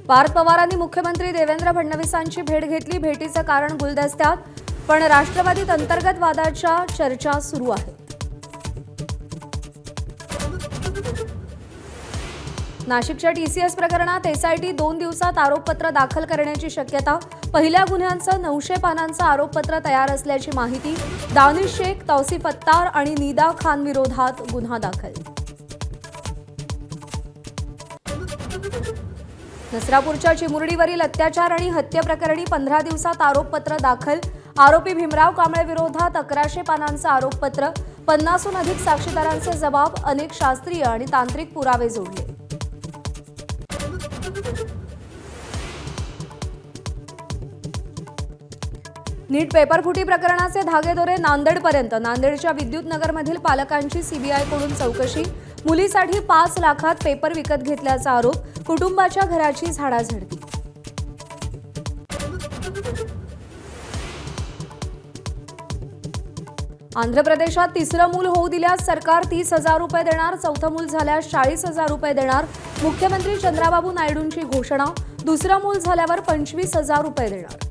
पार्थ पवारांनी मुख्यमंत्री देवेंद्र फडणवीसांची भेट घेतली। भेटीचं कारण गुलदस्त्यात, पण राष्ट्रवादीत अंतर्गत वादाच्या चर्चा सुरू आहेत। नाशिकच्या टीसीएस प्रकरणात एसआयटी 2 दिवसात आरोपपत्र दाखल करण्याची शक्यता। पहिल्या गुन्ह्यांचं 900 पानांचं आरोपपत्र तयार असल्याची माहिती। दानिश शेख, तौसिफ अत्तार आणि निदा खान विरोधात गुन्हा दाखल। नसरापूरच्या चिमुरडीवरील अत्याचार आणि हत्येप्रकरणी 15 दिवसात आरोपपत्र दाखल। आरोपी भीमराव कांबळे विरोधात 1100 पानांचं आरोपपत्र। 50हून अधिक साक्षीदारांचे जबाब, अनेक शास्त्रीय आणि तांत्रिक पुरावे जोडले। नीट पेपरफुटी प्रकरणाचे धागेदोरे नांदेडपर्यंत। नांदेडच्या विद्युत नगरमधील पालकांची सीबीआयकडून चौकशी। मुलीसाठी 5 लाखात पेपर विकत घेतल्याचा आरोप। कुटुंबाच्या घराची झाडाझडती। आंध्र प्रदेशात तिसरं मूल होऊ दिल्यास सरकार 30,000 रुपये देणार। चौथं मूल झाल्यास 40,000 रुपये देणार। मुख्यमंत्री चंद्राबाबू नायडूंची घोषणा। दुसरं मूल झाल्यावर 25,000 रुपये देणार।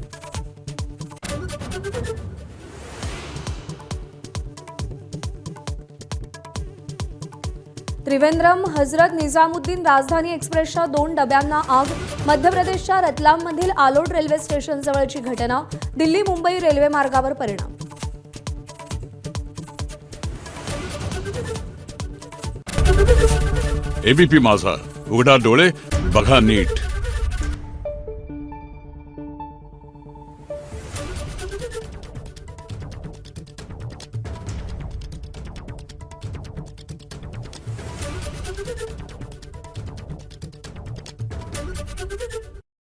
त्रिवेंद्रम हजरत निजामुद्दीन राजधानी एक्सप्रेसच्या 2 डब्यांना आग। मध्य प्रदेशच्या रतलाममधील आलोट रेल्वे स्टेशनजवळची घटना। दिल्ली मुंबई रेल्वे मार्गावर परिणाम। एबीपी माझा, उघडा डोळे बघा नीट।